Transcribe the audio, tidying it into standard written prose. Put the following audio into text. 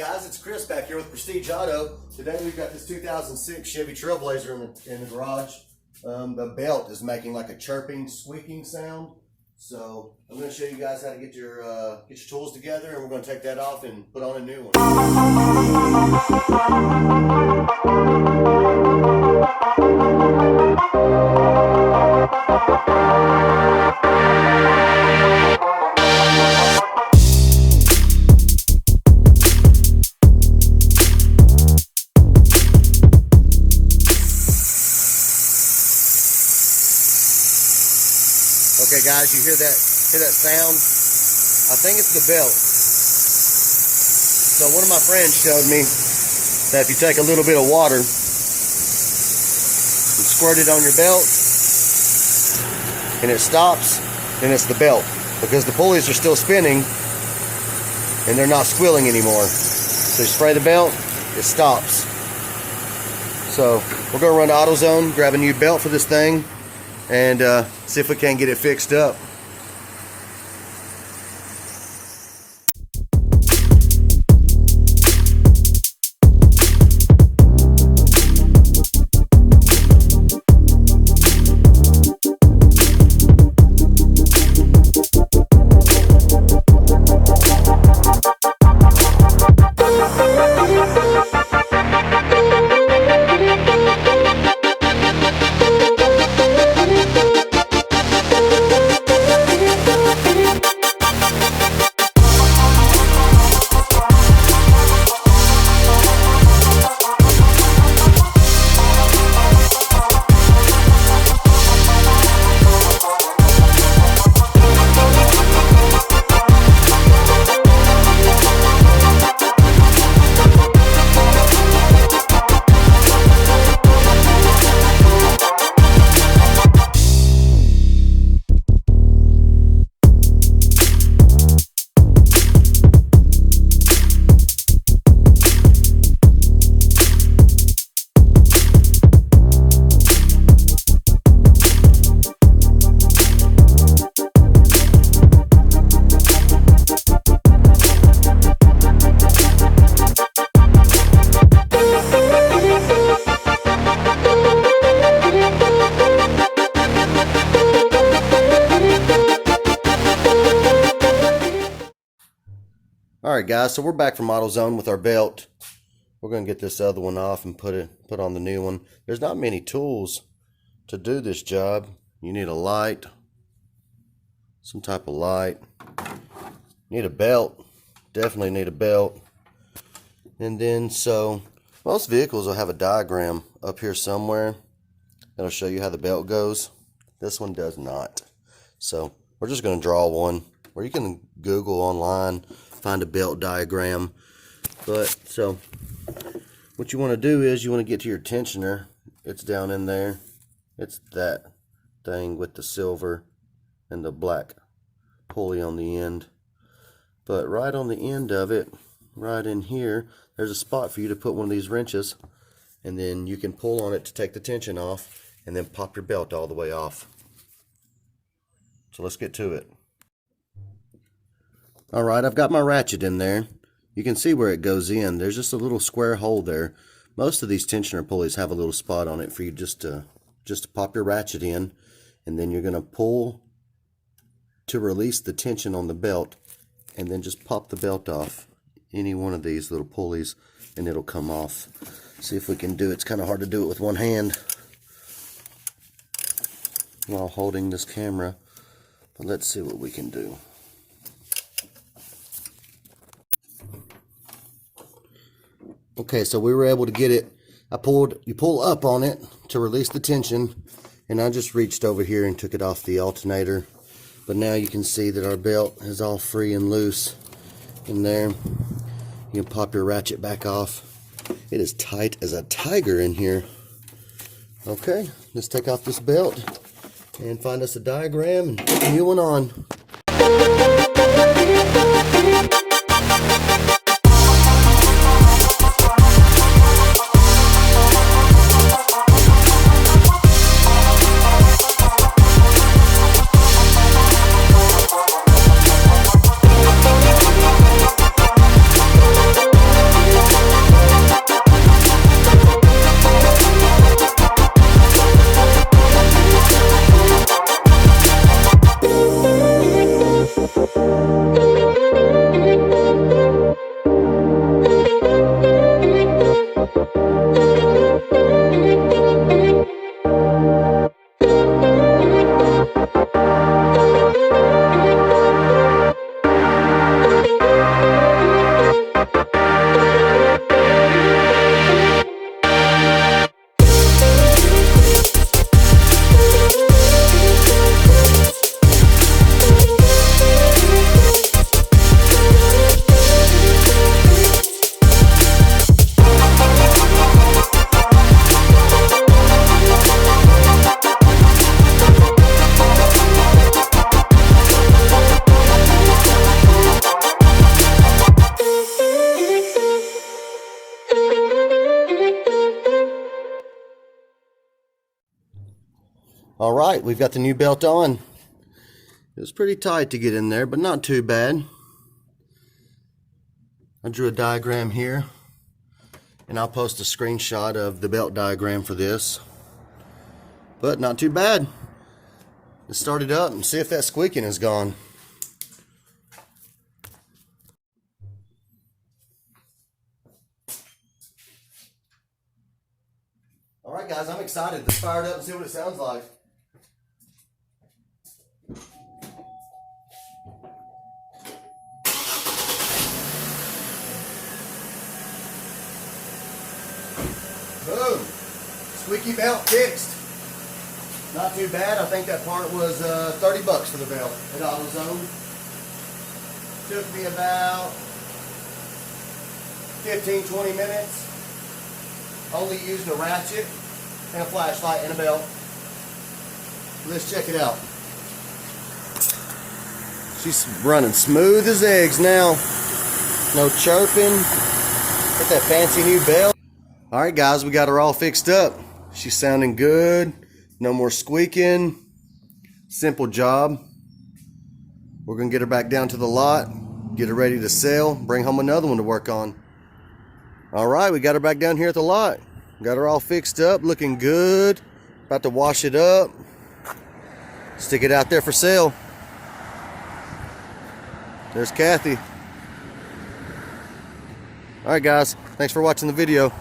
Guys, it's Chris back here with Prestige Auto. Today we've got this 2006 Chevy Trailblazer in the garage. The belt is making like a chirping, squeaking sound. So I'm going to show you guys how to get your tools together, and we're going to take that off and put on a new one. Okay guys, you hear that sound? I think it's the belt. So one of my friends showed me that if you take a little bit of water and squirt it on your belt and it stops, then it's the belt, because the pulleys are still spinning and they're not squealing anymore. So you spray the belt, it stops. So we're going to run to AutoZone, grab a new belt for this thing, and see if we can get it fixed up. Alright guys, so we're back from AutoZone with our belt. We're going to get this other one off and put on the new one. There's not many tools to do this job. You need a light, some type of light. You need a belt, definitely need a belt. And then, so most vehicles will have a diagram up here somewhere that'll show you how the belt goes. This one does not. So we're just going to draw one, or you can Google online, find a belt diagram. But so what you want to do is you want to get to your tensioner. It's down in there. It's that thing with the silver and the black pulley on the end. But right on the end of it, right in here, there's a spot for you to put one of these wrenches, and then you can pull on it to take the tension off and then pop your belt all the way off. So let's get to it. Alright, I've got my ratchet in there. You can see where it goes in. There's just a little square hole there. Most of these tensioner pulleys have a little spot on it for you just to pop your ratchet in, and then you're going to pull to release the tension on the belt, and then just pop the belt off any one of these little pulleys and it'll come off. See if we can do it. It's kind of hard to do it with one hand while holding this camera, but let's see what we can do. Okay, so we were able to get it. You pull up on it to release the tension, and I just reached over here and took it off the alternator. But now you can see that our belt is all free and loose in there. You can pop your ratchet back off. It is tight as a tiger in here. Okay, let's take off this belt and find us a diagram and put the new one on. All right, we've got the new belt on. It was pretty tight to get in there, but not too bad. I drew a diagram here, and I'll post a screenshot of the belt diagram for this. But not too bad. Let's start it up and see if that squeaking is gone. All right, guys, I'm excited. Let's fire it up and see what it sounds like. Boom! Squeaky belt fixed. Not too bad. I think that part was 30 bucks for the belt at AutoZone. Took me about 15-20 minutes. Only used a ratchet and a flashlight and a belt. Let's check it out. She's running smooth as eggs now. No chirping. Got that fancy new belt. Alright guys, we got her all fixed up. She's sounding good. No more squeaking. Simple job. We're going to get her back down to the lot. Get her ready to sell. Bring home another one to work on. Alright, we got her back down here at the lot. Got her all fixed up, looking good. About to wash it up. Stick it out there for sale. There's Kathy. Alright guys, thanks for watching the video.